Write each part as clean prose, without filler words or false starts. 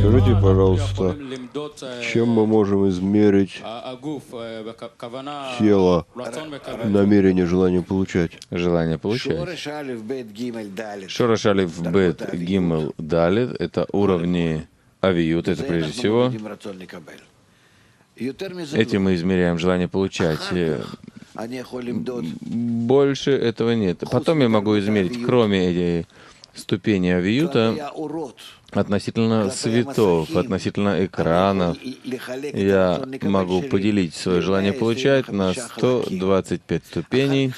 Скажите, пожалуйста, чем мы можем измерить тело, намерение, желание получать? Желание получать. Шораш алиф бет гимел далит — это уровни авиют, это прежде всего. Этим мы измеряем желание получать. Больше этого нет. Потом я могу измерить, кроме этой ступени авиюта, относительно цветов, относительно экранов, я могу поделить свое желание получать на 125 ступеней.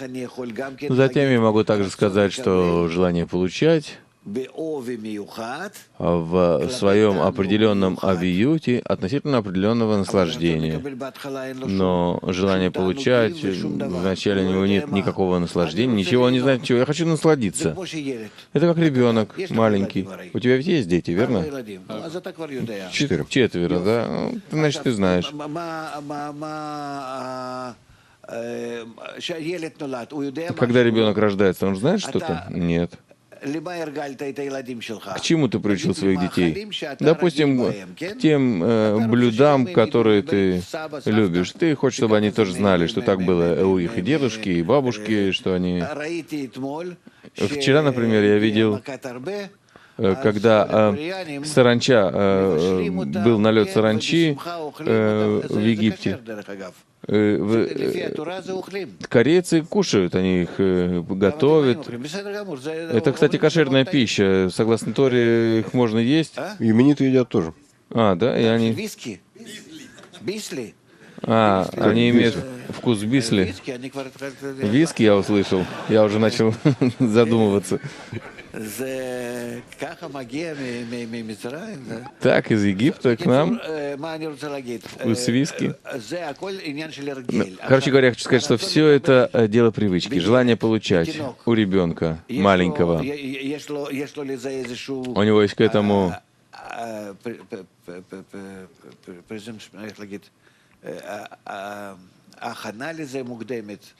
Затем я могу также сказать, что желание получать в своем определенном авиюте относительно определенного наслаждения. Но желание получать, вначале у него нет никакого наслаждения, ничего, он не знает чего. Я хочу насладиться. Это как ребенок маленький. У тебя ведь есть дети, верно? Четверо, да? Значит, ты знаешь. Когда ребенок рождается, он знает что-то? Нет. К чему ты приучил своих детей? Допустим, к тем блюдам, которые ты любишь. Ты хочешь, чтобы они тоже знали, что так было у их и дедушки, и бабушки, что они... Вчера, например, я видел, когда саранча, был налет саранчи в Египте. Корейцы кушают, они их готовят. Это, кстати, кошерная пища. Согласно Торе, их можно есть. Именитые едят тоже. А, да, и они... Они имеют вкус бисли. Виски я услышал. Я уже начал задумываться. Так, из Египта к нам вкус виски. Короче говоря, я хочу сказать, что все это дело привычки, желание получать у ребенка маленького. У него есть к этому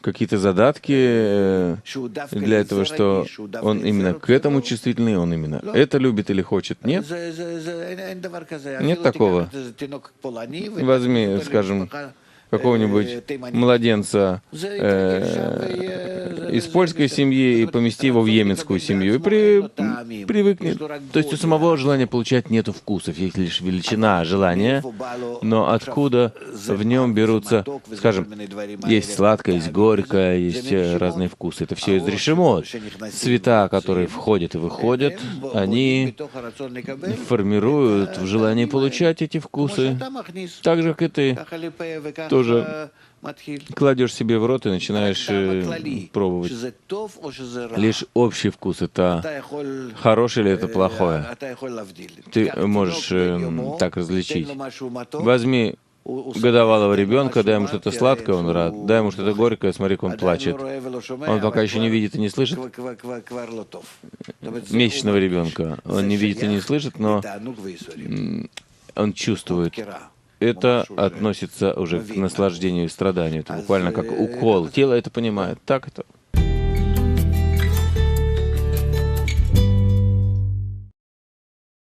какие-то задатки для этого, что он именно к этому чувствительный, он именно это любит или хочет. Нет? Нет такого. Возьми, скажем, какого-нибудь младенца из польской семьи и помести его в йеменскую семью, и привыкнет. То есть у самого желания получать нету вкусов, есть лишь величина желания, но откуда в нем берутся, скажем, есть сладкое, есть горькое, есть разные вкусы. Это все из решимот. Цвета, которые входят и выходят, они формируют в желании получать эти вкусы. Так же, как и ты тоже кладешь себе в рот и начинаешь пробовать. Лишь общий вкус — это хорошее или это плохое. Ты можешь так различить. Возьми годовалого ребенка, дай ему что-то сладкое, он рад. Дай ему что-то горькое, смотри, как он плачет. Он пока еще не видит и не слышит. Месячного ребенка. Он не видит и не слышит, но он чувствует. Это относится уже к наслаждению и страданию. Это буквально как укол. Тело это понимает. Так это.